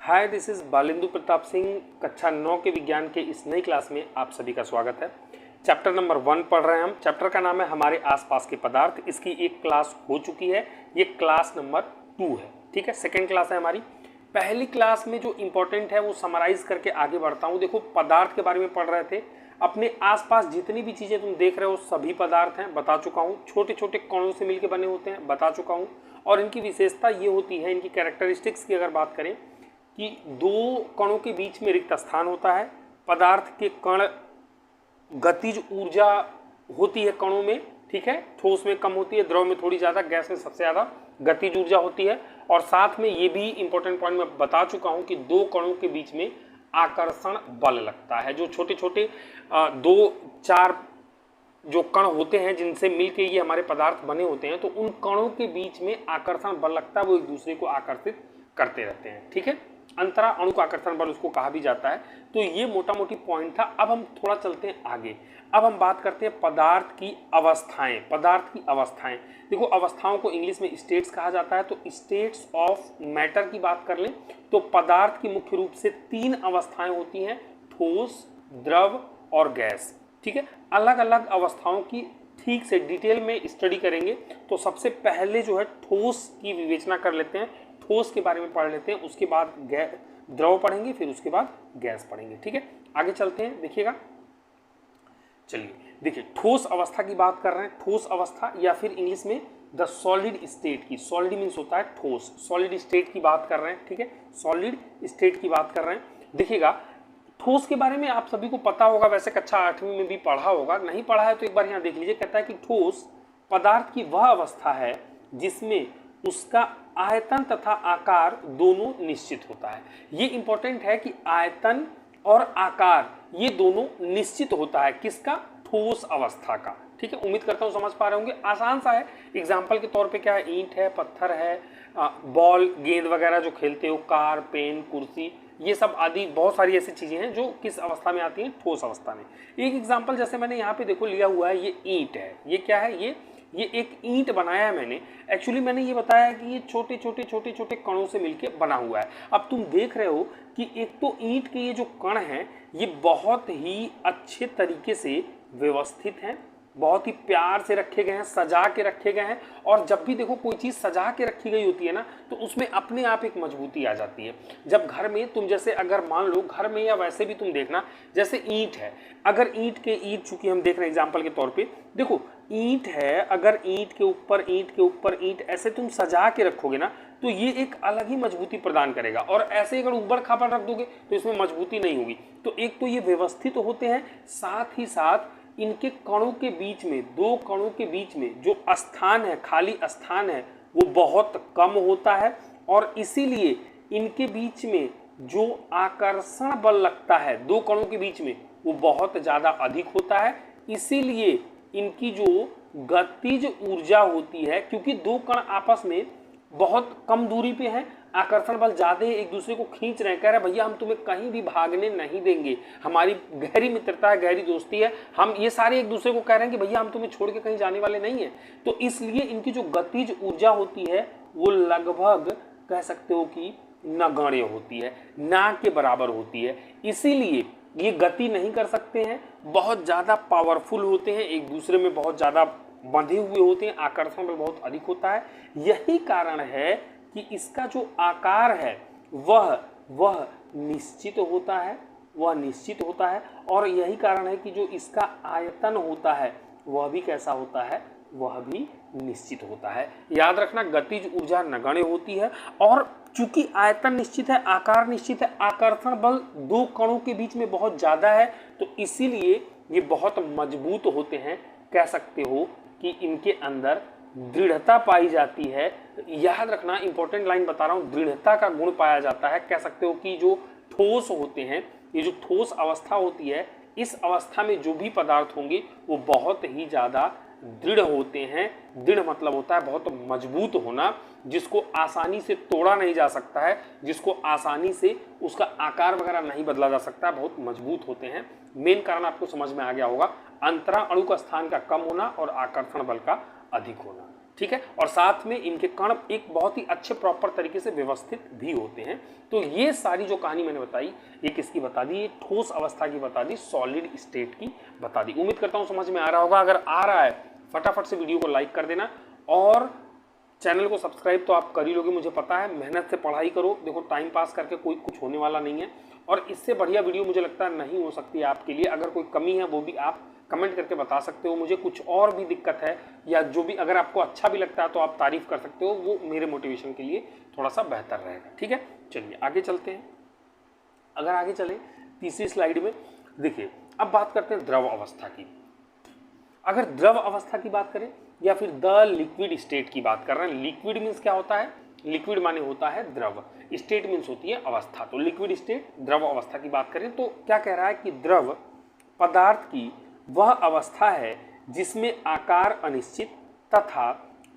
Hi, this is Balindu Pratap Singh. कक्षा 9 के विज्ञान के इस नई क्लास में आप सभी का स्वागत है। चैप्टर नंबर 1 पढ़ रहे हैं हम। चैप्टर का नाम है हमारे आसपास के पदार्थ। इसकी एक क्लास हो चुकी है, ये क्लास नंबर 2 है। ठीक है, सेकेंड क्लास है हमारी। पहली क्लास में जो इंपॉर्टेंट है वो समराइज करके आगे बढ़ता हूँ। देखो, पदार्थ के बारे में पढ़ रहे थे। अपने आसपास जितनी भी चीज़ें तुम देख रहे हो सभी पदार्थ हैं, बता चुका हूँ। छोटे छोटे कणों से मिलकर बने होते हैं, बता चुका हूँ। और इनकी विशेषता ये होती है, इनकी कैरेक्टरिस्टिक्स की अगर बात करें कि दो कणों के बीच में रिक्त स्थान होता है। पदार्थ के कण गतिज ऊर्जा होती है कणों में, ठीक है, ठोस में कम होती है, द्रव में थोड़ी ज़्यादा, गैस में सबसे ज़्यादा गतिज ऊर्जा होती है। और साथ में ये भी इंपॉर्टेंट पॉइंट मैं बता चुका हूँ कि दो कणों के बीच में आकर्षण बल लगता है। जो छोटे छोटे 2-4 जो कण होते हैं जिनसे मिलके ये हमारे पदार्थ बने होते हैं, तो उन कणों के बीच में आकर्षण बल लगता है, वो एक दूसरे को आकर्षित करते रहते हैं। ठीक है, अंतरा अणुक आकर्षण बल उसको कहा भी जाता है। तो ये मोटा मोटी पॉइंट था। अब हम थोड़ा चलते हैं आगे। अब हम बात करते हैं पदार्थ की अवस्थाएं। पदार्थ की अवस्थाएं, देखो अवस्थाओं को इंग्लिश में स्टेट्स कहा जाता है। तो स्टेट्स ऑफ मैटर की बात कर लें तो पदार्थ की मुख्य रूप से 3 अवस्थाएं होती हैं, ठोस, द्रव और गैस। ठीक है, अलग अलग अवस्थाओं की ठीक से डिटेल में स्टडी करेंगे। तो सबसे पहले जो है ठोस की विवेचना कर लेते हैं, ठोस के बारे में पढ़ लेते हैं, उसके बाद द्रव पढ़ेंगे, फिर उसके बाद गैस पढ़ेंगे। ठीक है, आगे चलते हैं, देखिएगा। चलिए देखिए, ठोस अवस्था की बात कर रहे हैं। ठोस अवस्था या फिर इंग्लिश में द सॉलिड स्टेट की, सॉलिड मीन्स होता है ठोस, सॉलिड स्टेट की बात कर रहे हैं। ठीक है, सॉलिड स्टेट की बात कर रहे हैं। देखिएगा, ठोस के बारे में आप सभी को पता होगा, वैसे कक्षा 8वीं में भी पढ़ा होगा, नहीं पढ़ा है तो एक बार यहाँ देख लीजिए। कहता है कि ठोस पदार्थ की वह अवस्था है जिसमें उसका आयतन तथा आकार दोनों निश्चित होता है। ये इंपॉर्टेंट है कि आयतन और आकार ये दोनों निश्चित होता है, किसका? ठोस अवस्था का। ठीक है, उम्मीद करता हूँ समझ पा रहे होंगे। आसान सा है। एग्जाम्पल के तौर पे क्या है, ईंट है, पत्थर है, बॉल गेंद वगैरह जो खेलते हो, कार, पेन, कुर्सी, ये सब आदि बहुत सारी ऐसी चीजें हैं जो किस अवस्था में आती हैं? ठोस अवस्था में। एक एग्जाम्पल जैसे मैंने यहाँ पे देखो लिया हुआ है, ये ईंट है। ये क्या है? ये एक ईंट बनाया है मैंने। एक्चुअली मैंने ये बताया कि ये छोटे छोटे कणों से मिलके बना हुआ है। अब तुम देख रहे हो कि एक तो ईंट के ये जो कण हैं ये बहुत ही अच्छे तरीके से व्यवस्थित हैं, बहुत ही प्यार से रखे गए हैं, सजा के रखे गए हैं। और जब भी देखो कोई चीज़ सजा के रखी गई होती है ना, तो उसमें अपने आप एक मजबूती आ जाती है। जब घर में तुम जैसे अगर मान लो घर में या वैसे भी तुम देखना, जैसे ईंट है, अगर ईंट चूंकि हम देख रहे हैं एग्जाम्पल के तौर पे, देखो ईंट है, अगर ईंट के ऊपर ईंट ऐसे तुम सजा के रखोगे ना, तो ये एक अलग ही मजबूती प्रदान करेगा। और ऐसे अगर ऊबड़ खाबड़ रख दोगे तो इसमें मजबूती नहीं होगी। तो एक तो ये व्यवस्थित होते हैं, साथ ही साथ इनके कणों के बीच में, दो कणों के बीच में जो स्थान है, खाली स्थान है, वो बहुत कम होता है। और इसीलिए इनके बीच में जो आकर्षण बल लगता है दो कणों के बीच में, वो बहुत ज़्यादा अधिक होता है। इसीलिए इनकी जो गतिज ऊर्जा होती है, क्योंकि दो कण आपस में बहुत कम दूरी पे हैं, आकर्षण बल ज्यादा है, एक दूसरे को खींच रहे हैं, कह रहे हैं भैया हम तुम्हें कहीं भी भागने नहीं देंगे, हमारी गहरी मित्रता है, गहरी दोस्ती है, हम ये सारे एक दूसरे को कह रहे हैं कि भैया हम तुम्हें छोड़ के कहीं जाने वाले नहीं है। तो इसलिए इनकी जो गतिज ऊर्जा होती है वो लगभग कह सकते हो कि नगण्य होती है, ना के बराबर होती है। इसीलिए ये गति नहीं कर सकते हैं, बहुत ज़्यादा पावरफुल होते हैं, एक दूसरे में बहुत ज़्यादा बंधे हुए होते हैं, आकर्षण बल बहुत अधिक होता है। यही कारण है कि इसका जो आकार है वह निश्चित होता है, और यही कारण है कि जो इसका आयतन होता है वह भी कैसा होता है? वह भी निश्चित होता है। याद रखना, गतिज ऊर्जा नगण्य होती है, और चूंकि आयतन निश्चित है, आकार निश्चित है, आकर्षण बल दो कणों के बीच में बहुत ज्यादा है, तो इसीलिए ये बहुत मजबूत होते हैं। कह सकते हो कि इनके अंदर दृढ़ता पाई जाती है। याद रखना, इंपॉर्टेंट लाइन बता रहा हूं, दृढ़ता का गुण पाया जाता है। कह सकते हो कि जो ठोस होते हैं, ये जो ठोस अवस्था होती है, इस अवस्था में जो भी पदार्थ होंगे वो बहुत ही ज्यादा दृढ़ होते हैं। दृढ़ मतलब होता है बहुत मजबूत होना, जिसको आसानी से तोड़ा नहीं जा सकता है, जिसको आसानी से उसका आकार वगैरह नहीं बदला जा सकता, बहुत मजबूत होते हैं। मेन कारण आपको समझ में आ गया होगा, अंतरा अणु का स्थान का कम होना और आकर्षण बल का अधिक होना। ठीक है, और साथ में इनके कण एक बहुत ही अच्छे प्रॉपर तरीके से व्यवस्थित भी होते हैं। तो ये सारी जो कहानी मैंने बताई, ये किसकी बता दी, ये ठोस अवस्था की बता दी, सॉलिड स्टेट की बता दी। उम्मीद करता हूँ समझ में आ रहा होगा। अगर आ रहा है फटाफट से वीडियो को लाइक कर देना और चैनल को सब्सक्राइब तो आप कर ही लोगे, मुझे पता है। मेहनत से पढ़ाई करो, देखो टाइम पास करके कोई कुछ होने वाला नहीं है, और इससे बढ़िया वीडियो मुझे लगता है नहीं हो सकती है आपके लिए। अगर कोई कमी है वो भी आप कमेंट करके बता सकते हो, मुझे कुछ और भी दिक्कत है या जो भी, अगर आपको अच्छा भी लगता है तो आप तारीफ कर सकते हो, वो मेरे मोटिवेशन के लिए थोड़ा सा बेहतर रहेगा। ठीक है, चलिए आगे चलते हैं। अगर आगे चले तीसरी स्लाइड में देखिए, अब बात करते हैं द्रव अवस्था की। अगर द्रव अवस्था की बात करें या फिर द लिक्विड स्टेट की बात कर रहे हैं, लिक्विड मीन्स क्या होता है, लिक्विड माने होता है द्रव, स्टेट मीन्स होती है अवस्था। तो लिक्विड स्टेट द्रव अवस्था की बात करें तो क्या कह रहा है कि द्रव पदार्थ की वह अवस्था है जिसमें आकार अनिश्चित तथा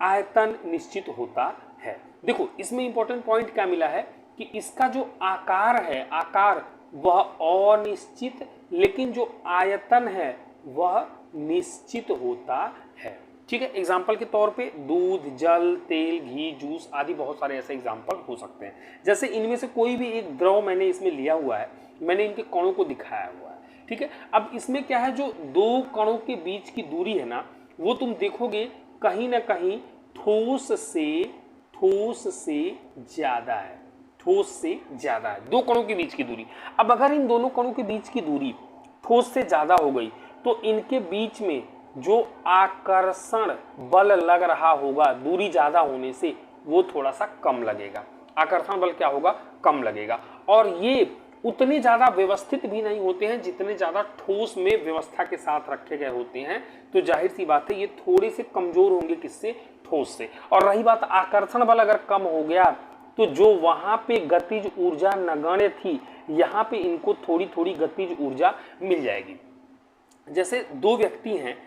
आयतन निश्चित होता है। देखो इसमें इंपॉर्टेंट पॉइंट क्या मिला है कि इसका जो आकार है, आकार वह अनिश्चित, लेकिन जो आयतन है वह निश्चित होता है। ठीक है, एग्जाम्पल के तौर पे दूध, जल, तेल, घी, जूस आदि बहुत सारे ऐसे एग्जाम्पल हो सकते हैं। जैसे इनमें से कोई भी एक द्रव मैंने इसमें लिया हुआ है, मैंने इनके कणों को दिखाया हुआ है। ठीक है, अब इसमें क्या है, जो दो कणों के बीच की दूरी है ना, वो तुम देखोगे कहीं ना कहीं ठोस से ज्यादा है, ठोस से ज्यादा है दो कणों के बीच की दूरी। अब अगर इन दोनों कणों के बीच की दूरी ठोस से ज्यादा हो गई तो इनके बीच में जो आकर्षण बल लग रहा होगा दूरी ज्यादा होने से, वो थोड़ा सा कम लगेगा। आकर्षण बल क्या होगा, कम लगेगा। और ये उतने ज्यादा व्यवस्थित भी नहीं होते हैं जितने ज्यादा ठोस में व्यवस्था के साथ रखे गए होते हैं। तो जाहिर सी बात है ये थोड़े से कमजोर होंगे किससे, ठोस से। और रही बात आकर्षण बल अगर कम हो गया तो जो वहां पे गतिज ऊर्जा नगण्य थी, यहाँ पे इनको थोड़ी थोड़ी गतिज ऊर्जा मिल जाएगी। जैसे दो व्यक्ति हैं,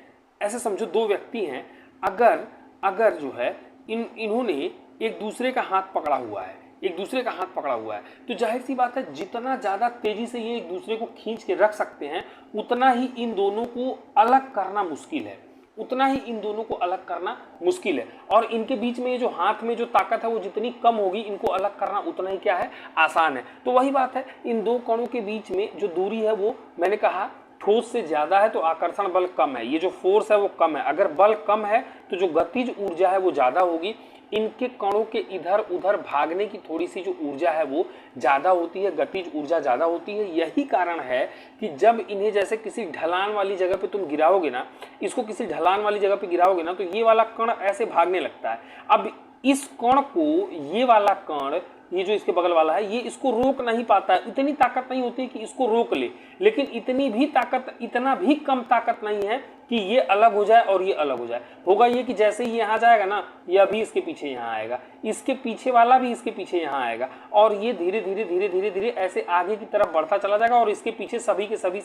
ऐसे समझो दो व्यक्ति हैं, अगर जो है इन्होंने एक दूसरे का हाथ पकड़ा हुआ है, एक दूसरे का हाथ पकड़ा हुआ है, तो जाहिर सी बात है जितना ज्यादा तेजी से ये एक दूसरे को खींच के रख सकते हैं, उतना ही इन दोनों को अलग करना मुश्किल है, उतना ही इन दोनों को अलग करना मुश्किल है। और इनके बीच में जो हाथ में जो ताकत है वो जितनी कम होगी, इनको अलग करना उतना ही क्या है, आसान है। तो वही बात है, इन दो कणों के बीच में जो दूरी है वो मैंने कहा ठोस से ज्यादा है तो आकर्षण बल कम है, ये जो फोर्स है वो कम है। अगर बल कम है तो जो गतिज ऊर्जा है वो ज्यादा होगी, इनके कणों के इधर उधर भागने की थोड़ी सी जो ऊर्जा है वो ज्यादा होती है, गतिज ऊर्जा ज्यादा होती है। यही कारण है कि जब इन्हें जैसे किसी ढलान वाली जगह पे तुम गिराओगे ना, इसको किसी ढलान वाली जगह पे गिराओगे ना, तो ये वाला कण ऐसे भागने लगता है। अब इस कण को, ये वाला कण, ये जो इसके बगल वाला है, ये इसको रोक नहीं पाता है, इतनी ताकत नहीं होती कि इसको रोक ले, लेकिन इतनी भी ताकत, इतना भी कम ताकत नहीं है कि ये अलग हो जाए और ये अलग हो जाए। होगा ये कि जैसे ही यहाँ जाएगा ना, ये अभी इसके पीछे यहाँ आएगा, इसके पीछे वाला भी इसके पीछे यहाँ आएगा, और ये धीरे धीरे धीरे धीरे धीरे ऐसे आगे की तरफ बढ़ता चला जाएगा, और इसके पीछे सभी के सभी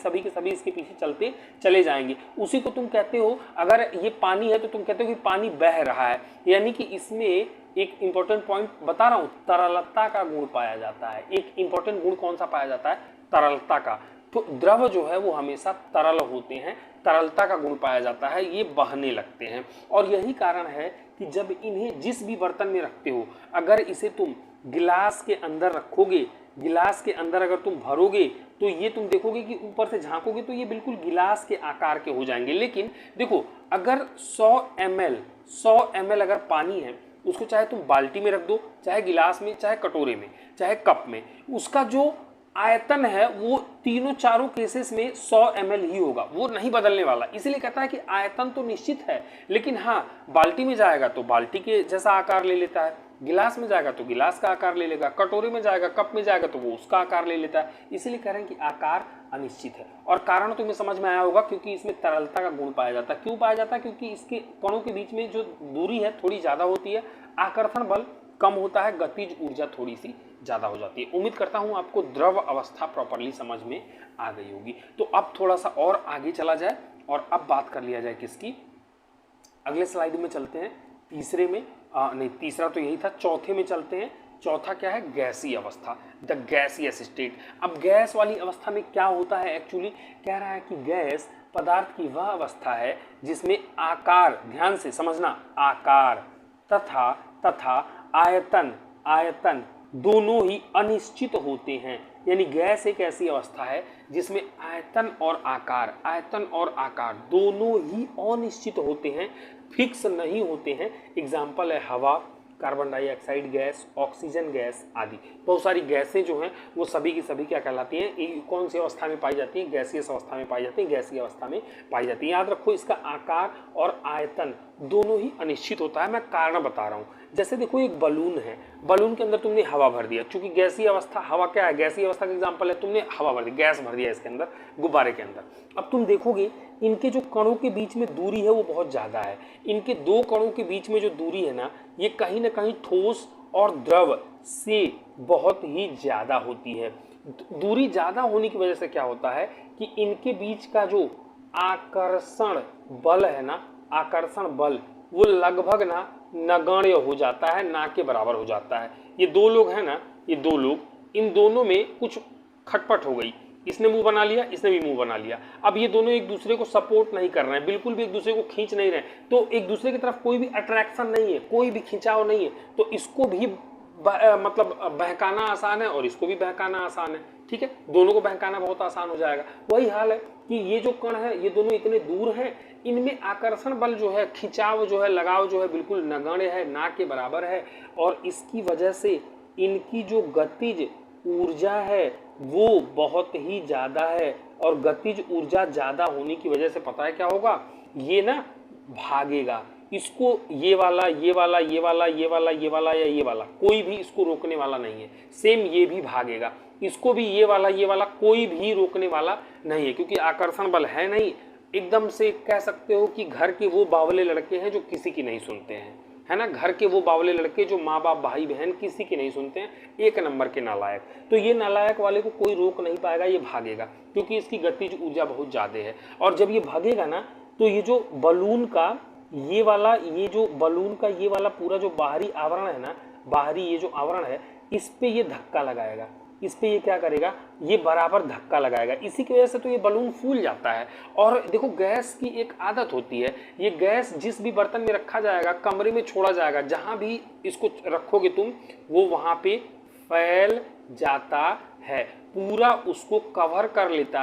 इसके पीछे चलते चले जाएंगे। उसी को तुम कहते हो, अगर ये पानी है तो तुम कहते हो कि पानी बह रहा है, यानी कि इसमें एक इंपॉर्टेंट पॉइंट बता रहा हूं, तरलता का गुण पाया जाता है। एक इंपॉर्टेंट गुण कौन सा पाया जाता है, तरलता का। तो द्रव जो है वो हमेशा तरल होते हैं, तरलता का गुण पाया जाता है, ये बहने लगते हैं। और यही कारण है कि जब इन्हें जिस भी बर्तन में रखते हो, अगर इसे तुम गिलास के अंदर रखोगे, गिलास के अंदर अगर तुम भरोगे, तो ये तुम देखोगे कि ऊपर से झांकोगे तो ये बिल्कुल गिलास के आकार के हो जाएंगे। लेकिन देखो, अगर 100 ml अगर पानी है, उसको चाहे तुम बाल्टी में रख दो, चाहे गिलास में, चाहे कटोरे में, चाहे कप में, उसका जो आयतन है वो तीनों चारों केसेस में 100 ml ही होगा, वो नहीं बदलने वाला। इसलिए कहता है कि आयतन तो निश्चित है, लेकिन हाँ, बाल्टी में जाएगा तो बाल्टी के जैसा आकार ले लेता है, गिलास में जाएगा तो गिलास का आकार ले लेगा, कटोरे में जाएगा, कप में जाएगा तो वो उसका आकार ले लेता है। इसीलिए कह रहे हैं कि आकार अनिश्चित है। और कारण तुम्हें समझ में आया होगा, क्योंकि इसमें तरलता का गुण पाया जाता है। क्यों पाया जाता है? क्योंकि इसके कणों के बीच में जो दूरी है थोड़ी ज्यादा होती है, आकर्षण बल कम होता है, गतिज ऊर्जा थोड़ी सी ज्यादा हो जाती है। उम्मीद करता हूं आपको द्रव अवस्था प्रॉपर्ली समझ में आ गई होगी। तो अब थोड़ा सा और आगे चला जाए और अब बात कर लिया जाए किसकी, अगले स्लाइड में चलते हैं, तीसरे में नहीं, तीसरा तो यही था, चौथे में चलते हैं। चौथा क्या है? गैसीय अवस्था, द गैसियस स्टेट। अब गैस वाली अवस्था में क्या होता है? एक्चुअली कह रहा है कि गैस पदार्थ की वह अवस्था है जिसमें आकार, ध्यान से समझना, आकार तथा तथा आयतन आयतन दोनों ही अनिश्चित होते हैं। यानी गैस एक ऐसी अवस्था है जिसमें आयतन और आकार दोनों ही अनिश्चित होते हैं, फिक्स नहीं होते हैं। एग्जाम्पल है हवा, carbon dioxide gas, oxygen gas आदि। बहुत सारी गैसें जो हैं वो सभी की सभी क्या कहलाती हैं, कौन सी अवस्था में पाई जाती हैं, गैसीय अवस्था में पाई जाती हैं, गैसीय अवस्था में पाई जाती हैं। याद रखो इसका आकार और आयतन दोनों ही अनिश्चित होता है। मैं कारण बता रहा हूँ। जैसे देखो एक बलून है, बलून के अंदर तुमने हवा भर दिया, चूंकि गैसीय अवस्था, हवा क्या है, गैसीय अवस्था का एग्जाम्पल है, तुमने हवा भर दी, गैस भर दिया इसके अंदर, गुब्बारे के अंदर। अब तुम देखोगे इनके जो कणों के बीच में दूरी है वो बहुत ज़्यादा है। इनके दो कणों के बीच में जो दूरी है ना, ये कहीं ना कहीं ठोस और द्रव से बहुत ही ज़्यादा होती है। दूरी ज़्यादा होने की वजह से क्या होता है कि इनके बीच का जो आकर्षण बल है ना, आकर्षण बल वो लगभग ना नगण्य हो जाता है, ना के बराबर हो जाता है। ये दो लोग हैं ना, ये दो लोग, इन दोनों में कुछ खटपट हो गई, इसने मुंह बना लिया, इसने भी मुंह बना लिया। अब ये दोनों एक दूसरे को सपोर्ट नहीं कर रहे हैं, बिल्कुल भी एक दूसरे को खींच नहीं रहे, तो एक दूसरे की तरफ कोई भी अट्रैक्शन नहीं है, कोई भी खिंचाव नहीं है, तो इसको भी मतलब बहकाना आसान है और इसको भी बहकाना आसान है। ठीक है, दोनों को बहकाना बहुत आसान हो जाएगा। वही हाल है कि ये जो कण है ये दोनों इतने दूर हैं, इनमें आकर्षण बल जो है, खिंचाव जो है, लगाव जो है बिल्कुल नगण्य है, ना के बराबर है, और इसकी वजह से इनकी जो गतिज ऊर्जा है वो बहुत ही ज़्यादा है। और गतिज ऊर्जा ज़्यादा होने की वजह से पता है क्या होगा, ये ना भागेगा। इसको ये वाला, ये वाला, ये वाला, ये वाला, ये वाला या ये वाला कोई भी इसको रोकने वाला नहीं है। सेम ये भी भागेगा, इसको भी ये वाला कोई भी रोकने वाला नहीं है, क्योंकि आकर्षण बल है नहीं। एकदम से कह सकते हो कि घर के वो बावले लड़के हैं जो किसी की नहीं सुनते हैं, है ना, घर के वो बावले लड़के जो माँ बाप भाई बहन किसी की नहीं सुनते हैं, एक नंबर के नालायक। तो ये नालायक वाले को कोई रोक नहीं पाएगा, ये भागेगा, क्योंकि इसकी गतिज ऊर्जा बहुत ज़्यादा है। और जब ये भागेगा ना, तो ये जो बलून का ये वाला, ये जो बलून का ये वाला पूरा जो बाहरी आवरण है ना, बाहरी ये जो आवरण है, इस पे ये धक्का लगाएगा, इस पे ये क्या करेगा, ये बराबर धक्का लगाएगा। इसी की वजह से तो ये बलून फूल जाता है। और देखो गैस की एक आदत होती है, ये गैस जिस भी बर्तन में रखा जाएगा, कमरे में छोड़ा जाएगा, जहां भी इसको रखोगे तुम, वो वहां पे फैल जाता है, पूरा उसको कवर कर लेता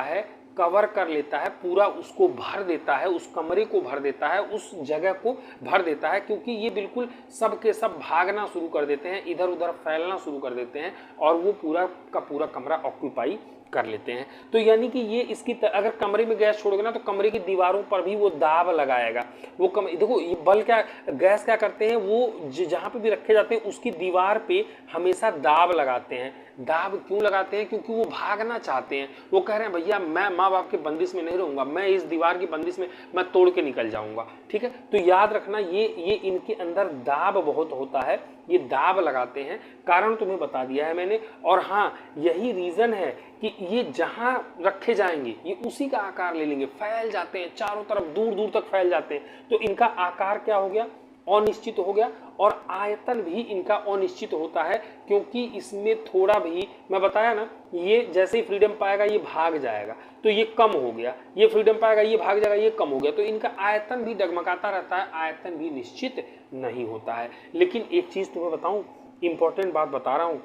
है, पूरा उसको भर देता है, उस कमरे को भर देता है, उस जगह को भर देता है, क्योंकि ये बिल्कुल सब के सब भागना शुरू कर देते हैं, इधर उधर फैलना शुरू कर देते हैं, और वो पूरा का पूरा कमरा ऑक्यूपाई कर लेते हैं। तो यानी कि ये इसकी अगर कमरे में गैस छोड़ोगे ना, तो कमरे की दीवारों पर भी वो दाब लगाएगा। वो देखो ये बल क्या, गैस क्या करते हैं, वो जहाँ पे भी रखे जाते हैं उसकी दीवार पे हमेशा दाब लगाते हैं। दाब क्यों लगाते हैं, क्योंकि वो भागना चाहते हैं। वो कह रहे हैं भैया मैं माँ बाप के बंदिश में नहीं रहूंगा, मैं इस दीवार की बंदिश में मैं तोड़ के निकल जाऊंगा। ठीक है, तो याद रखना ये इनके अंदर दाब बहुत होता है, ये दाब लगाते हैं, कारण तुम्हें बता दिया है मैंने। और हाँ, यही रीजन है कि ये जहां रखे जाएंगे ये उसी का आकार ले लेंगे, फैल जाते हैं, चारों तरफ दूर दूर तक फैल जाते हैं। तो इनका आकार क्या हो गया, अनिश्चित हो गया, और आयतन भी इनका अनिश्चित होता है, क्योंकि इसमें थोड़ा भी, मैं बताया ना, ये जैसे ही फ्रीडम पाएगा ये भाग जाएगा, तो ये कम हो गया, ये फ्रीडम पाएगा ये भाग जाएगा, ये कम हो गया, तो इनका आयतन भी डगमगाता रहता है, आयतन भी निश्चित नहीं होता है। लेकिन एक चीज़ तुम्हें बताऊं, इंपॉर्टेंट बात बता रहा हूं,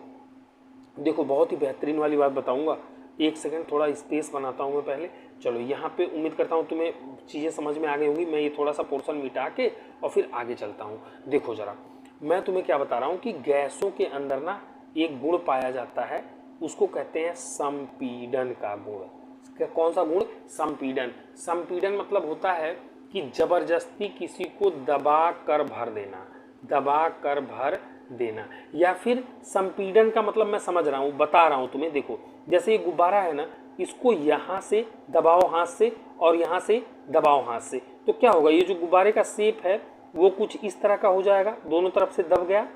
देखो बहुत ही बेहतरीन वाली बात बताऊंगा। एक सेकंड, थोड़ा स्पेस बनाता हूं मैं पहले। चलो यहाँ पे उम्मीद करता हूँ तुम्हें चीज़ें समझ में आ गई होंगी। मैं ये थोड़ा सा पोर्शन मिटा के और फिर आगे चलता हूँ। देखो जरा, मैं तुम्हें क्या बता रहा हूँ कि गैसों के अंदर ना एक गुण पाया जाता है, उसको कहते हैं संपीड़न का गुण। कौन सा गुण, संपीड़न। संपीड़न मतलब होता है कि जबरदस्ती किसी को दबा कर भर देना, दबा कर भर देना। या फिर संपीड़न का मतलब मैं समझ रहा हूँ, बता रहा हूँ तुम्हें। देखो जैसे ये गुब्बारा है ना, इसको यहाँ से दबाओ हाथ से और यहाँ से दबाओ हाथ से, तो क्या होगा, ये जो गुब्बारे का शेप है वो कुछ इस तरह का हो जाएगा, दोनों तरफ से दब गया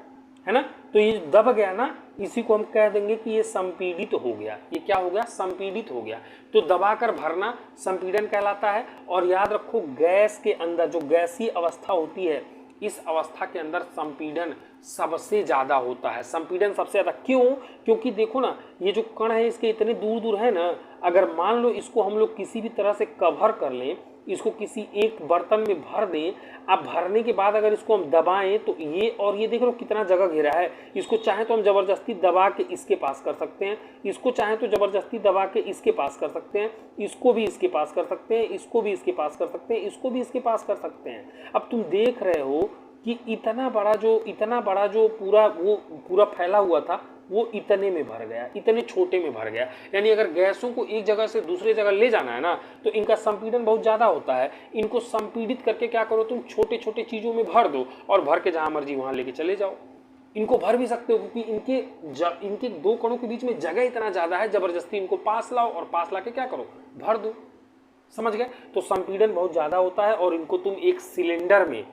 है ना। तो ये दब गया ना, इसी को हम कह देंगे कि ये संपीड़ित हो गया। ये क्या हो गया, संपीड़ित हो गया। तो दबाकर भरना संपीड़न कहलाता है। और याद रखो, गैस के अंदर जो गैसीय अवस्था होती है, इस अवस्था के अंदर संपीड़न सबसे ज्यादा होता है। संपीड़न सबसे ज्यादा क्यों, क्योंकि देखो ना, ये जो कण है इसके इतने दूर दूर है ना, अगर मान लो इसको हम लोग किसी भी तरह से कवर कर लें, इसको किसी एक बर्तन में भर दें, अब भरने के बाद अगर इसको हम दबाएं तो ये और ये देख लो कितना जगह घेरा है। इसको चाहे तो हम जबरदस्ती दबा के इसके पास कर सकते हैं, इसको चाहे तो जबरदस्ती दबा के इसके पास कर सकते हैं, इसको भी इसके पास कर सकते हैं, इसको भी इसके पास कर सकते हैं, इसको भी इसके पास कर सकते हैं। अब तुम देख रहे हो कि इतना बड़ा जो पूरा फैला हुआ था वो इतने में भर गया, इतने छोटे में भर गया। यानी अगर गैसों को एक जगह से दूसरी जगह ले जाना है ना तो इनका संपीड़न बहुत ज़्यादा होता है। इनको संपीड़ित करके क्या करो, तुम छोटे छोटे चीज़ों में भर दो और भर के जहाँ मर्जी वहाँ लेके चले जाओ। इनको भर भी सकते हो क्योंकि इनके दो कणों के बीच में जगह इतना ज़्यादा है, जबरदस्ती इनको पास लाओ और पास ला के क्या करो, भर दो। समझ गए? तो संपीड़न बहुत ज़्यादा होता है और इनको तुम एक सिलेंडर में,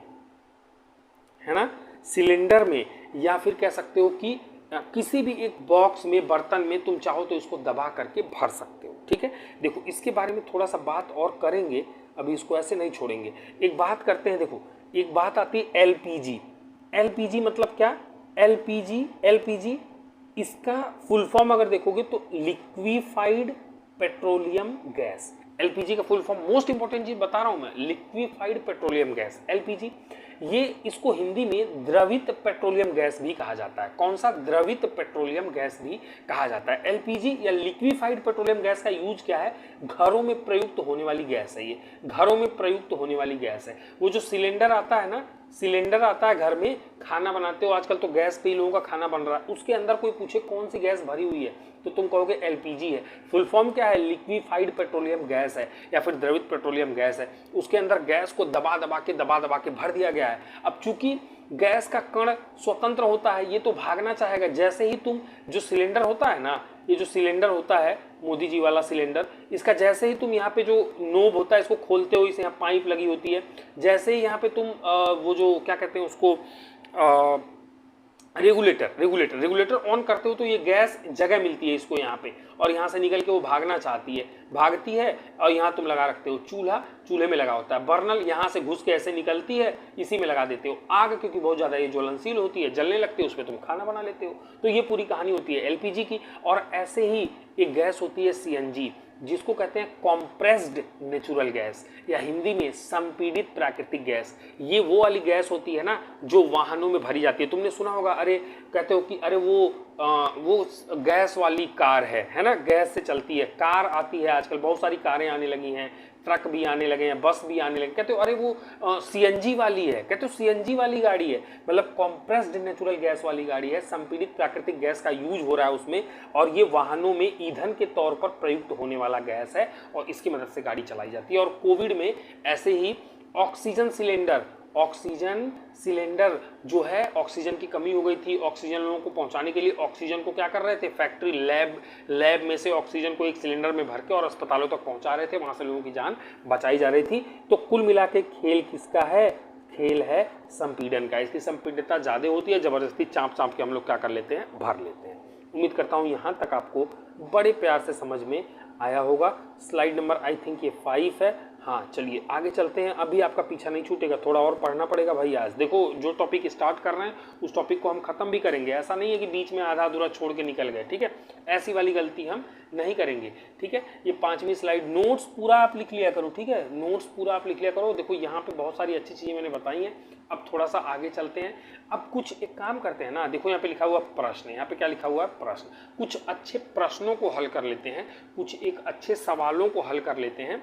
है ना, सिलेंडर में या फिर कह सकते हो कि किसी भी एक बॉक्स में, बर्तन में तुम चाहो तो इसको दबा करके भर सकते हो। ठीक है, देखो इसके बारे में थोड़ा सा बात और करेंगे, अभी इसको ऐसे नहीं छोड़ेंगे। एक बात करते हैं, देखो एक बात आती है एलपीजी। एलपीजी मतलब क्या? एलपीजी इसका फुल फॉर्म अगर देखोगे तो लिक्विफाइड पेट्रोलियम गैस। एलपीजी का फुल फॉर्म, मोस्ट इंपॉर्टेंट चीज बता रहा हूं मैं, लिक्विफाइड पेट्रोलियम गैस, एलपीजी। ये इसको हिंदी में द्रवित पेट्रोलियम गैस भी कहा जाता है। कौन सा? द्रवित पेट्रोलियम गैस भी कहा जाता है। एलपीजी या लिक्विफाइड पेट्रोलियम गैस का यूज क्या है? घरों में प्रयुक्त होने वाली गैस है। ये घरों में प्रयुक्त होने वाली गैस है। वो जो सिलेंडर आता है ना, सिलेंडर आता है घर में, खाना बनाते हो आजकल तो गैस पे ही लोगों का खाना बन रहा है, उसके अंदर कोई पूछे कौन सी गैस भरी हुई है तो तुम कहोगे एलपीजी है। फुल फॉर्म क्या है? लिक्विफाइड पेट्रोलियम गैस है या फिर द्रवित पेट्रोलियम गैस है। उसके अंदर गैस को दबा दबा के भर दिया गया है। अब चूंकि गैस का कण स्वतंत्र होता है, ये तो भागना चाहेगा। जैसे ही तुम, जो सिलेंडर होता है ना, ये जो सिलेंडर होता है मोदी जी वाला सिलेंडर, इसका जैसे ही तुम यहाँ पे जो नोब होता है इसको खोलते हो, इसे यहाँ पाइप लगी होती है, जैसे ही यहाँ पे तुम वो जो क्या कहते हैं उसको, रेगुलेटर ऑन करते हो तो ये गैस जगह मिलती है इसको यहाँ पे, और यहाँ से निकल के वो भागना चाहती है, भागती है। और यहाँ तुम लगा रखते हो चूल्हे में लगा होता है। बर्नल यहाँ से घुस के ऐसे निकलती है, इसी में लगा देते हो। आग क्योंकि बहुत ज़्यादा ये ज्वलनशील होती है, जलने लगती है, उस पर तुम खाना बना लेते हो। तो ये पूरी कहानी होती है एलपीजी की। और ऐसे ही एक गैस होती है सीएनजी, जिसको कहते हैं कॉम्प्रेस्ड नेचुरल गैस या हिंदी में संपीड़ित प्राकृतिक गैस। ये वो वाली गैस होती है ना जो वाहनों में भरी जाती है। तुमने सुना होगा, अरे कहते हो कि अरे वो गैस वाली कार है ना, गैस से चलती है, कार आती है आजकल, बहुत सारी कारें आने लगी हैं, ट्रक भी आने लगे हैं, बस भी आने लगे। कहते हो अरे वो सीएनजी वाली है, कहते हो सीएनजी वाली गाड़ी है, मतलब कॉम्प्रेस्ड नेचुरल गैस वाली गाड़ी है, संपीड़ित प्राकृतिक गैस का यूज हो रहा है उसमें, और ये वाहनों में ईंधन के तौर पर प्रयुक्त होने वाला गैस है और इसकी मदद से गाड़ी चलाई जाती है। और कोविड में ऐसे ही ऑक्सीजन सिलेंडर जो है, ऑक्सीजन की कमी हो गई थी, ऑक्सीजन लोगों को पहुंचाने के लिए ऑक्सीजन को क्या कर रहे थे, फैक्ट्री लैब में से ऑक्सीजन को एक सिलेंडर में भर के और अस्पतालों तक पहुंचा रहे थे, वहां से लोगों की जान बचाई जा रही थी। तो कुल मिला के खेल किसका है? खेल है संपीड़न का। इसकी संपीड़ितता ज़्यादा होती है, जबरदस्ती चाँप के हम लोग क्या कर लेते हैं, भर लेते हैं। उम्मीद करता हूँ यहाँ तक आपको बड़े प्यार से समझ में आया होगा। स्लाइड नंबर आई थिंक ये 5 है। हाँ चलिए आगे चलते हैं। अभी आपका पीछा नहीं छूटेगा, थोड़ा और पढ़ना पड़ेगा भाई। आज देखो जो टॉपिक स्टार्ट कर रहे हैं उस टॉपिक को हम खत्म भी करेंगे, ऐसा नहीं है कि बीच में आधा अधूरा छोड़ के निकल गए, ठीक है। ऐसी वाली गलती हम नहीं करेंगे, ठीक है। ये 5वीं स्लाइड, नोट्स पूरा आप लिख लिया करो, ठीक है, नोट्स पूरा आप लिख लिया करो। देखो यहाँ पे बहुत सारी अच्छी चीज़ें मैंने बताई हैं। अब थोड़ा सा आगे चलते हैं। अब कुछ एक काम करते हैं ना, देखो यहाँ पे लिखा हुआ प्रश्न, यहाँ पे क्या लिखा हुआ है, प्रश्न। कुछ अच्छे प्रश्नों को हल कर लेते हैं, कुछ एक अच्छे सवालों को हल कर लेते हैं।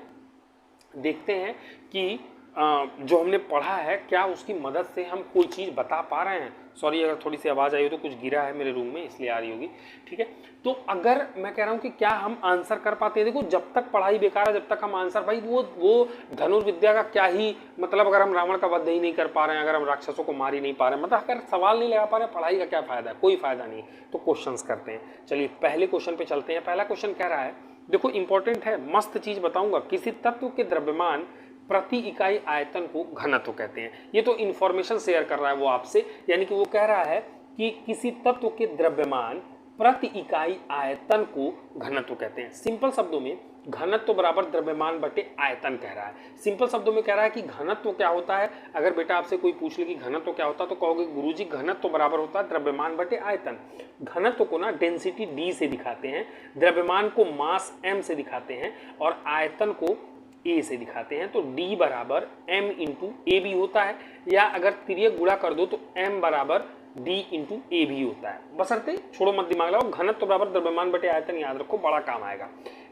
देखते हैं कि जो हमने पढ़ा है क्या उसकी मदद से हम कोई चीज़ बता पा रहे हैं। सॉरी अगर थोड़ी सी आवाज़ आई हो तो कुछ गिरा है मेरे रूम में इसलिए आ रही होगी, ठीक है। तो अगर मैं कह रहा हूँ कि क्या हम आंसर कर पाते हैं, देखो जब तक पढ़ाई बेकार है, जब तक हम आंसर, भाई वो धनुर्विद्या का क्या ही मतलब, अगर हम रावण का वध ही नहीं कर पा रहे हैं, अगर हम राक्षसों को मार ही नहीं पा रहे हैं, मतलब अगर सवाल नहीं लगा पा रहे हैं, पढ़ाई का क्या फ़ायदा है, कोई फ़ायदा नहीं। तो क्वेश्चंस करते हैं। चलिए पहले क्वेश्चन पे चलते हैं। पहला क्वेश्चन कह रहा है, देखो इंपॉर्टेंट है, मस्त चीज़ बताऊंगा। किसी तत्व के द्रव्यमान प्रति इकाई आयतन को घनत्व कहते हैं। ये तो इंफॉर्मेशन शेयर कर रहा है वो आपसे, यानी कि वो कह रहा है कि किसी तत्व के द्रव्यमान प्रति इकाई आयतन को घनत्व कहते हैं। सिंपल शब्दों में घनत्व बराबर द्रव्यमान बटे आयतन कह रहा है। सिंपल शब्दों में कह रहा है कि घनत्व क्या होता है। अगर बेटा आपसे कोई पूछ ले कि घनत्व क्या होता है तो कहोगे गुरुजी घनत्व बराबर होता है द्रव्यमान बटे आयतन। घनत्व को ना डेंसिटी D से दिखाते हैं, द्रव्यमान को मास M से दिखाते हैं, और आयतन को ए से दिखाते हैं, तो D बराबर m इंटू ए भी होता है, या अगर तिर्यक गुणा कर दो तो m बराबर D इंटू ए भी होता है। बशर्ते छोड़ो मत दिमाग लगाओ, घनत्व बराबर द्रव्यमान बटे आयतन याद रखो, बड़ा काम आएगा।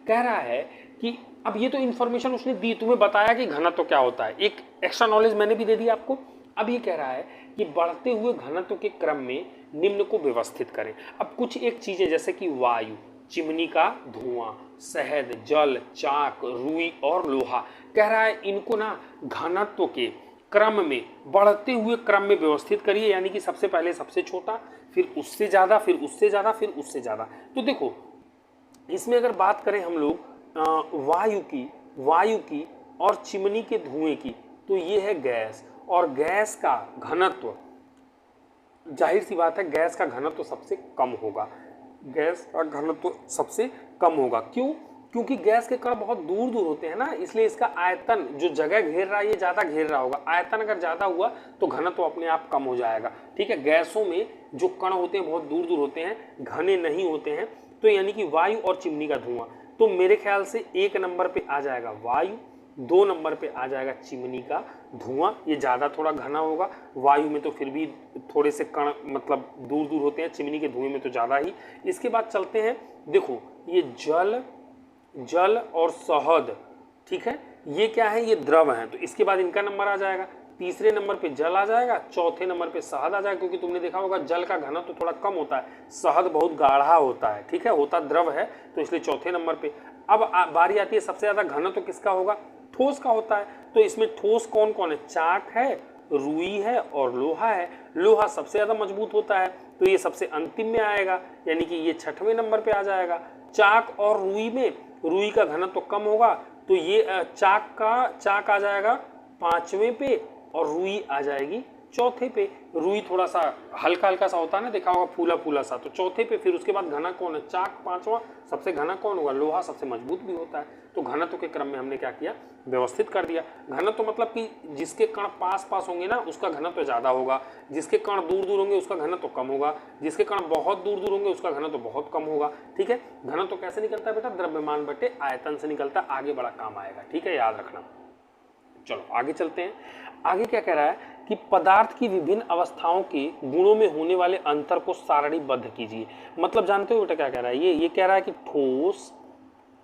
कह रहा है कि अब ये तो इन्फॉर्मेशन उसने दी, तुम्हें बताया कि घनत्व क्या होता है, एक एक्स्ट्रा नॉलेज मैंने भी दे दी आपको। अब ये कह रहा है कि बढ़ते हुए घनत्व के क्रम में निम्न को व्यवस्थित करें। अब कुछ एक चीजें जैसे कि वायु, चिमनी का धुआं, शहद, जल, चाक, रुई और लोहा, कह रहा है इनको ना घनत्व के क्रम में, बढ़ते हुए क्रम में व्यवस्थित करिए, यानी कि सबसे पहले सबसे छोटा, फिर उससे ज़्यादा, फिर उससे ज़्यादा, फिर उससे ज़्यादा। तो देखो इसमें अगर बात करें हम लोग वायु की और चिमनी के धुएं की, तो ये है गैस, और गैस का घनत्व, जाहिर सी बात है गैस का घनत्व सबसे कम होगा, गैस का घनत्व सबसे कम होगा। क्यों? क्योंकि गैस के कण बहुत दूर दूर होते हैं ना, इसलिए इसका आयतन जो जगह घेर रहा है ये ज़्यादा घेर रहा होगा। आयतन अगर ज़्यादा हुआ तो घनत्व अपने आप कम हो जाएगा। ठीक है, गैसों में जो कण होते हैं बहुत दूर दूर होते हैं, घने नहीं होते हैं। तो यानी कि वायु और चिमनी का धुआं, तो मेरे ख्याल से 1 नंबर पे आ जाएगा वायु, 2 नंबर पे आ जाएगा चिमनी का धुआं, ये ज़्यादा थोड़ा घना होगा। वायु में तो फिर भी थोड़े से कण मतलब दूर दूर होते हैं, चिमनी के धुएं में तो ज़्यादा ही। इसके बाद चलते हैं, देखो ये जल और शहद, ठीक है, ये क्या है, ये द्रव है, तो इसके बाद इनका नंबर आ जाएगा। तीसरे नंबर पे जल आ जाएगा, चौथे नंबर पे शहद आ जाएगा, क्योंकि तुमने देखा होगा जल का घनत्व तो थोड़ा कम होता है, शहद बहुत गाढ़ा होता है, ठीक है, होता द्रव है, तो इसलिए चौथे नंबर पे। अब बारी आती है सबसे ज़्यादा घनत्व किसका होगा, ठोस का होता है। तो इसमें ठोस कौन कौन है, चाक है, रुई है और लोहा है। लोहा सबसे ज़्यादा मजबूत होता है, तो ये सबसे अंतिम में आएगा, यानी कि ये 6वें नंबर पे आ जाएगा। चाक और रुई में रुई का घनत्व तो कम होगा, तो ये चाक आ जाएगा 5वें पे और रुई आ जाएगी 4थे पे। रुई थोड़ा सा हल्का हल्का सा होता है ना, देखा होगा फूला फूला सा, तो 4थे पे। फिर उसके बाद घना कौन है, चाक 5वां, सबसे घना कौन होगा, लोहा सबसे मजबूत भी होता है। तो घनत्व के क्रम में हमने क्या किया, व्यवस्थित कर दिया। घनत्व मतलब कि जिसके कण पास पास होंगे ना उसका घनत्व ज़्यादा होगा, जिसके कण दूर दूर होंगे उसका घनत्व कम होगा, जिसके कण बहुत दूर दूर होंगे उसका घनत्व बहुत कम होगा। ठीक है, घनत्व कैसे निकलता है बेटा, द्रव्यमान बटे आयतन से निकलता है, आगे बड़ा काम आएगा। ठीक है, याद रखना। चलो आगे चलते हैं। आगे क्या कह रहा है कि पदार्थ की विभिन्न अवस्थाओं के गुणों में होने वाले अंतर को सारणीबद्ध कीजिए। मतलब जानते हो बेटा क्या कह रहा है, ये कह रहा है कि ठोस,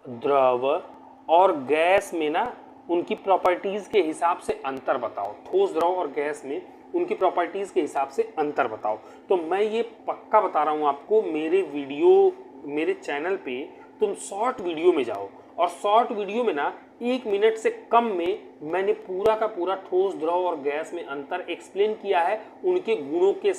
द्रव और गैस में ना उनकी प्रॉपर्टीज के हिसाब से अंतर बताओ। ठोस, द्रव और गैस में उनकी प्रॉपर्टीज के हिसाब से अंतर बताओ। तो मैं ये पक्का बता रहा हूँ आपको, मेरे चैनल पे तुम शॉर्ट वीडियो में जाओ, और शॉर्ट वीडियो में ना 1 मिनट से कम में मैंने पूरा का पूरा ठोस, द्रव और गैस में अंतर एक्सप्लेन किया है, उनके गुणों के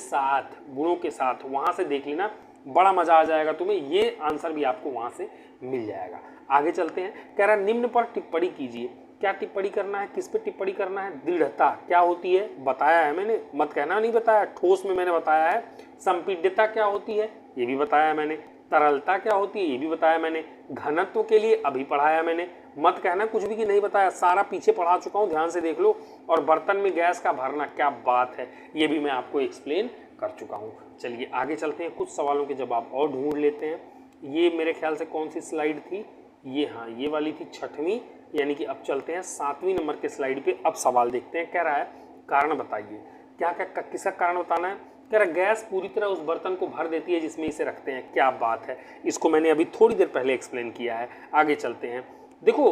साथ। वहां से देख लेना, बड़ा मजा आ जाएगा तुम्हें, ये आंसर भी आपको वहां से मिल जाएगा। आगे चलते हैं। कह रहा है निम्न पर टिप्पणी कीजिए। क्या टिप्पणी करना है, किस पे टिप्पणी करना है, दृढ़ता क्या होती है बताया है मैंने, मत कहना नहीं बताया, ठोस में मैंने बताया है। संपीड्यता क्या होती है ये भी बताया मैंने। तरलता क्या होती है ये भी बताया मैंने। घनत्व के लिए अभी पढ़ाया मैंने, मत कहना कुछ भी कि नहीं बताया, सारा पीछे पढ़ा चुका हूँ, ध्यान से देख लो। और बर्तन में गैस का भरना, क्या बात है, ये भी मैं आपको एक्सप्लेन कर चुका हूँ। चलिए आगे चलते हैं, कुछ सवालों के जवाब और ढूंढ लेते हैं। ये मेरे ख्याल से कौन सी स्लाइड थी, ये हाँ ये वाली थी 6वीं, यानी कि अब चलते हैं 7वीं नंबर के स्लाइड पे। अब सवाल देखते हैं। कह रहा है कारण बताइए। क्या क्या किसका कारण बताना है। कह रहा गैस पूरी तरह उस बर्तन को भर देती है जिसमें इसे रखते हैं। क्या बात है, इसको मैंने अभी थोड़ी देर पहले एक्सप्लेन किया है। आगे चलते हैं। देखो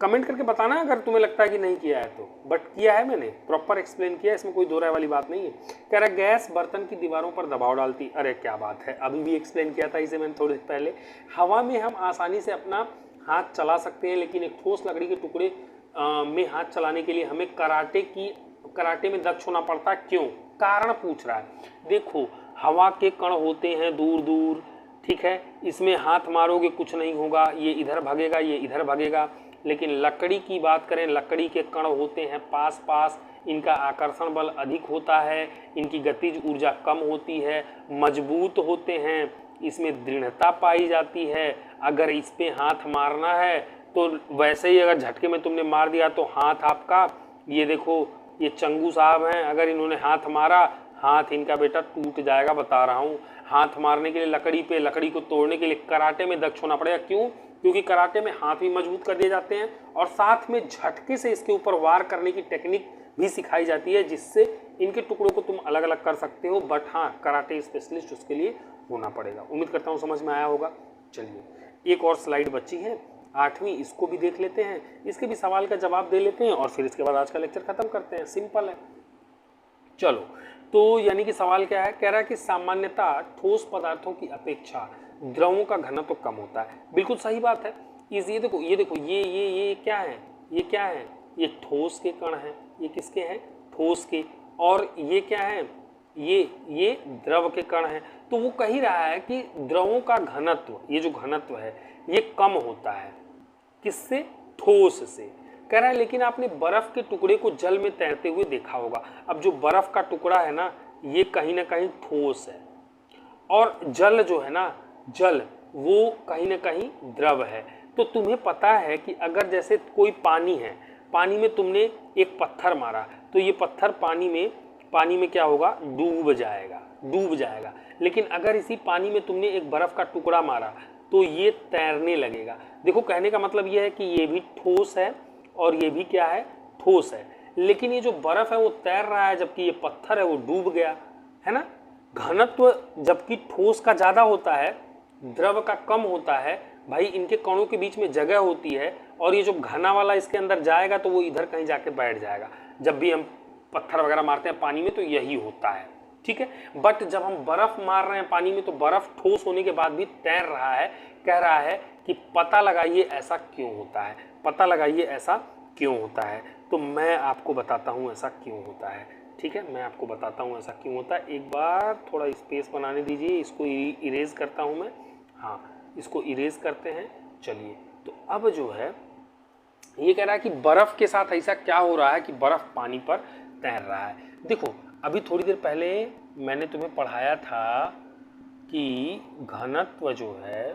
कमेंट करके बताना अगर तुम्हें लगता है कि नहीं किया है तो, बट किया है मैंने, प्रॉपर एक्सप्लेन किया, इसमें कोई दो राय वाली बात नहीं है। कह रहा गैस बर्तन की दीवारों पर दबाव डालती। अरे क्या बात है, अभी भी एक्सप्लेन किया था इसे मैंने थोड़ी देर पहले। हवा में हम आसानी से अपना हाथ चला सकते हैं, लेकिन एक ठोस लकड़ी के टुकड़े में हाथ चलाने के लिए हमें कराटे में दक्ष होना पड़ता है। क्यों, कारण पूछ रहा है। देखो हवा के कण होते हैं दूर दूर, ठीक है, इसमें हाथ मारोगे कुछ नहीं होगा, ये इधर भागेगा ये इधर भागेगा। लेकिन लकड़ी की बात करें, लकड़ी के कण होते हैं पास पास, इनका आकर्षण बल अधिक होता है, इनकी गतिज ऊर्जा कम होती है, मजबूत होते हैं, इसमें दृढ़ता पाई जाती है। अगर इस पे हाथ मारना है तो वैसे ही अगर झटके में तुमने मार दिया तो हाथ आपका, ये देखो ये चंगू साहब हैं, अगर इन्होंने हाथ मारा, हाथ इनका बेटा टूट जाएगा, बता रहा हूँ। हाथ मारने के लिए लकड़ी पे, लकड़ी को तोड़ने के लिए कराटे में दक्ष होना पड़ेगा। क्यों? क्योंकि कराटे में हाथ भी मजबूत कर दिए जाते हैं और साथ में झटके से इसके ऊपर वार करने की टेक्निक भी सिखाई जाती है, जिससे इनके टुकड़ों को तुम अलग अलग कर सकते हो। बट हाँ, कराटे स्पेशलिस्ट उसके लिए होना पड़ेगा। उम्मीद करता हूँ समझ में आया होगा। चलिए एक और स्लाइड बची है, 8वीं, इसको भी देख लेते हैं, इसके भी सवाल का जवाब दे लेते हैं और फिर इसके बाद आज का लेक्चर खत्म करते हैं। सिंपल है। चलो, तो यानी कि सवाल क्या है, कह रहा है कि सामान्यतः ठोस पदार्थों की अपेक्षा द्रवों का घनत्व तो कम होता है। बिल्कुल सही बात है। ये देखो ये क्या है, ये क्या है, ये ठोस के कण हैं। ये किसके हैं? ठोस के। और ये क्या है, ये द्रव के कण हैं। तो वो कह ही रहा है कि द्रवों का घनत्व, ये जो घनत्व है ये कम होता है। किससे? ठोस से। कह रहा है लेकिन आपने बर्फ के टुकड़े को जल में तैरते हुए देखा होगा। अब जो बर्फ का टुकड़ा है ना, ये कहीं ना कहीं ठोस है और जल जो है ना, जल वो कहीं ना कहीं द्रव है। तो तुम्हें पता है कि अगर जैसे कोई पानी है, पानी में तुमने एक पत्थर मारा तो ये पत्थर पानी में क्या होगा? डूब जाएगा। लेकिन अगर इसी पानी में तुमने एक बर्फ का टुकड़ा मारा तो ये तैरने लगेगा। देखो, कहने का मतलब ये है कि ये भी ठोस है और ये भी क्या है? ठोस है। लेकिन ये जो बर्फ है वो तैर रहा है, जबकि ये पत्थर है वो डूब गया, है ना। घनत्व जबकि ठोस का ज़्यादा होता है, द्रव का कम होता है। भाई, इनके कणों के बीच में जगह होती है और ये जो घना वाला इसके अंदर जाएगा तो वो इधर कहीं जाके बैठ जाएगा। जब भी हम पत्थर वगैरह मारते हैं पानी में तो यही होता है, ठीक है। बट जब हम बर्फ मार रहे हैं पानी में तो बर्फ ठोस होने के बाद भी तैर रहा है। कह रहा है कि पता लगाइए ऐसा क्यों होता है, पता लगाइए ऐसा क्यों होता है। तो मैं आपको बताता हूँ ऐसा क्यों होता है, ठीक है। मैं आपको बताता हूँ ऐसा क्यों होता है। एक बार थोड़ा स्पेस बनाने दीजिए, इसको इरेज करता हूँ मैं। हाँ, इसको इरेज करते हैं। चलिए, तो अब जो है ये कह रहा है कि बर्फ के साथ ऐसा क्या हो रहा है कि बर्फ पानी पर तैर रहा है। देखो, अभी थोड़ी देर पहले मैंने तुम्हें पढ़ाया था कि घनत्व जो है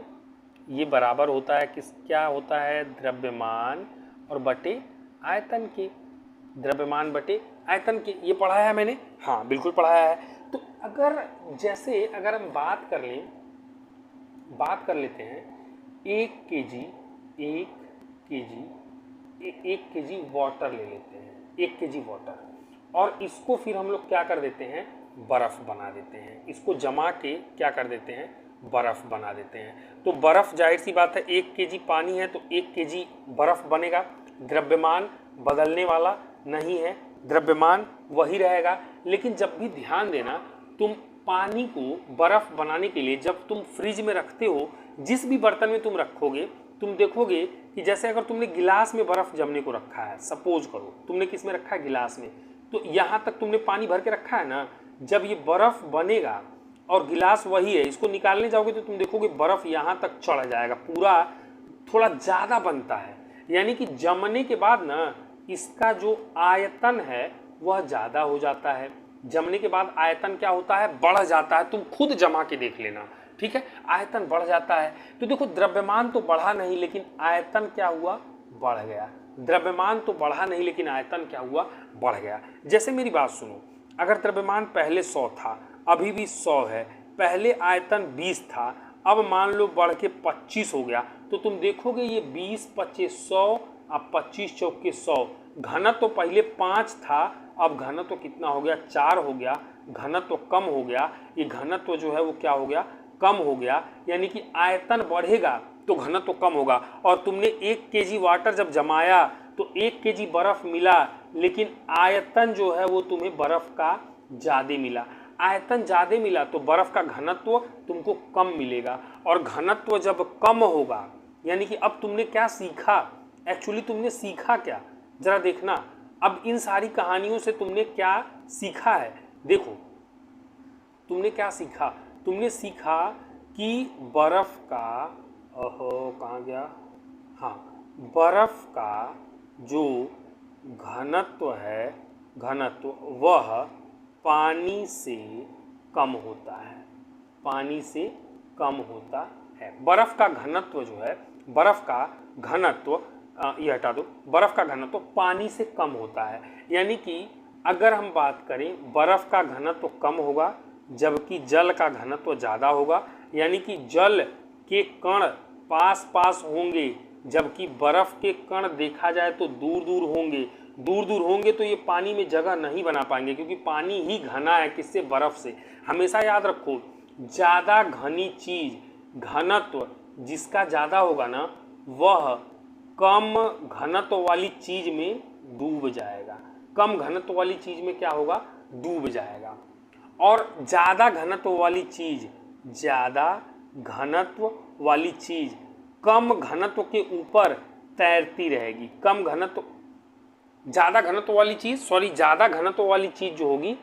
ये बराबर होता है किस, क्या होता है? द्रव्यमान और बटे आयतन के। द्रव्यमान बटे आयतन के, ये पढ़ाया है मैंने। हाँ, बिल्कुल पढ़ाया है। तो अगर हम बात कर लेते हैं 1 केजी वाटर ले लेते हैं, 1 केजी वाटर, और इसको फिर हम लोग क्या कर देते हैं? बर्फ़ बना देते हैं। इसको जमा के क्या कर देते हैं? बर्फ़ बना देते हैं। तो बर्फ़, जाहिर सी बात है, 1 केजी पानी है तो 1 केजी बर्फ़ बनेगा। द्रव्यमान बदलने वाला नहीं है, द्रव्यमान वही रहेगा। लेकिन जब भी ध्यान देना, तुम पानी को बर्फ़ बनाने के लिए जब तुम फ्रिज में रखते हो, जिस भी बर्तन में तुम रखोगे, तुम देखोगे कि जैसे अगर तुमने गिलास में बर्फ़ जमने को रखा है, सपोज करो तुमने किस में रखा है? गिलास में। तो यहाँ तक तुमने पानी भर के रखा है ना, जब ये बर्फ़ बनेगा और गिलास वही है, इसको निकालने जाओगे तो तुम देखोगे बर्फ़ यहाँ तक चढ़ जाएगा, पूरा थोड़ा ज़्यादा बनता है। यानी कि जमने के बाद ना इसका जो आयतन है वह ज़्यादा हो जाता है। जमने के बाद आयतन क्या होता है? बढ़ जाता है। तुम खुद जमा के देख लेना, ठीक है। आयतन बढ़ जाता है। तो देखो, द्रव्यमान तो बढ़ा नहीं लेकिन आयतन क्या हुआ? बढ़ गया। द्रव्यमान तो बढ़ा नहीं लेकिन आयतन क्या हुआ? बढ़ गया। जैसे मेरी बात सुनो, अगर द्रव्यमान पहले 100 था, अभी भी 100 है, पहले आयतन 20 था, अब मान लो बढ़ के 25 हो गया, तो तुम देखोगे ये 20 25 100, अब 25 चौके 100। घनत्व तो पहले 5 था, अब घनत्व तो कितना हो गया? 4 हो गया। घनत्व तो कम हो गया। ये घनत्व जो है वो क्या हो गया? कम हो गया। यानी कि आयतन बढ़ेगा तो घनत्व तो कम होगा। और तुमने 1 केजी वाटर जब जमाया तो 1 केजी बर्फ मिला, लेकिन आयतन जो है वो तुम्हें बर्फ का ज़्यादा मिला। आयतन ज़्यादा मिला तो बर्फ का घनत्व तुमको कम मिलेगा। और घनत्व जब कम होगा, यानी कि अब तुमने क्या सीखा? एक्चुअली तुमने सीखा क्या? जरा देखना, अब इन सारी कहानियों से तुमने क्या सीखा है? देखो, तुमने क्या सीखा? तुमने सीखा कि बर्फ का, ओहो कहाँ गया, हाँ, बर्फ का जो घनत्व है, घनत्व वह पानी से कम होता है, पानी से कम होता है। बर्फ का घनत्व जो है, बर्फ का घनत्व, ये हटा दो, बर्फ का घनत्व पानी से कम होता है। यानी कि अगर हम बात करें बर्फ़ का घनत्व कम होगा जबकि जल का घनत्व ज़्यादा होगा, यानी कि जल के कण पास पास होंगे जबकि बर्फ़ के कण देखा जाए तो दूर दूर होंगे। दूर दूर होंगे तो ये पानी में जगह नहीं बना पाएंगे क्योंकि पानी ही घना है, किससे? बर्फ़ से। हमेशा याद रखो, ज़्यादा घनी चीज़, घनत्व जिसका ज़्यादा होगा ना वह कम घनत्व वाली चीज़ में डूब जाएगा। कम घनत्व वाली चीज़ में क्या होगा? डूब जाएगा। और ज़्यादा घनत्व वाली चीज़, ज़्यादा घनत्व वाली चीज़ कम घनत्व के ऊपर तैरती रहेगी। कम घनत्व, ज़्यादा घनत्व वाली चीज़, ज़्यादा घनत्व वाली चीज़ जो होगी,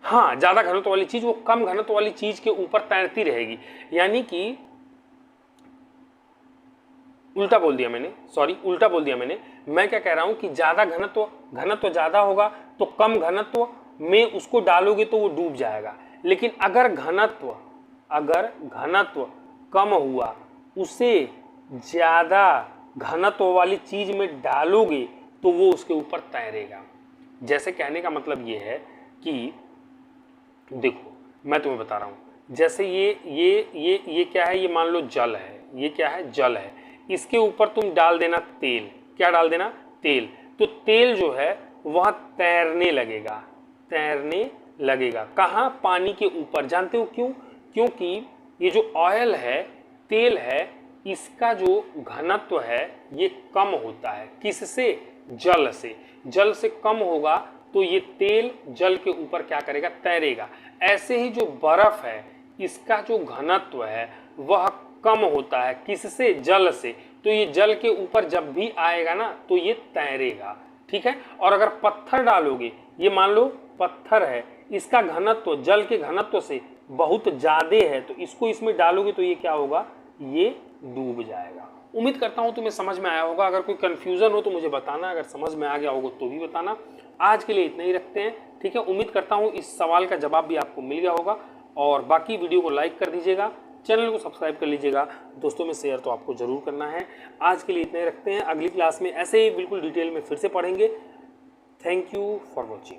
हाँ, ज़्यादा घनत्व वाली चीज़ वो कम घनत्व वाली चीज़ के ऊपर तैरती रहेगी। यानी कि उल्टा बोल दिया मैंने, मैं क्या कह रहा हूं कि ज़्यादा घनत्व ज़्यादा होगा तो कम घनत्व में उसको डालोगे तो वो डूब जाएगा। लेकिन अगर घनत्व कम हुआ, उसे ज़्यादा घनत्व वाली चीज़ में डालोगे तो वो उसके ऊपर तैरेगा। जैसे कहने का मतलब ये है कि देखो मैं तुम्हें बता रहा हूँ, जैसे ये क्या है? ये मान लो जल है। ये क्या है? जल है। इसके ऊपर तुम डाल देना तेल। क्या डाल देना? तेल। तो तेल जो है वह तैरने लगेगा। कहाँ? पानी के ऊपर। जानते हो क्यों? क्योंकि ये जो ऑयल है, तेल है, इसका जो घनत्व है ये कम होता है। किससे? जल से। जल से कम होगा तो ये तेल जल के ऊपर क्या करेगा? तैरेगा। ऐसे ही जो बर्फ है, इसका जो घनत्व है वह कम होता है। किससे? जल से। तो ये जल के ऊपर जब भी आएगा ना तो ये तैरेगा। ठीक है। और अगर पत्थर डालोगे, ये मान लो पत्थर है, इसका घनत्व जल के घनत्व से बहुत ज़्यादा है, तो इसको इसमें डालोगे तो ये क्या होगा? ये डूब जाएगा। उम्मीद करता हूँ तुम्हें समझ में आया होगा। अगर कोई कन्फ्यूज़न हो तो मुझे बताना, अगर समझ में आ गया होगा तो भी बताना। आज के लिए इतना ही रखते हैं। ठीक है। उम्मीद करता हूँ इस सवाल का जवाब भी आपको मिल गया होगा। और बाकी वीडियो को लाइक कर दीजिएगा, चैनल को सब्सक्राइब कर लीजिएगा, दोस्तों में शेयर तो आपको ज़रूर करना है। आज के लिए इतना ही रखते हैं। अगली क्लास में ऐसे ही बिल्कुल डिटेल में फिर से पढ़ेंगे। Thank you for watching.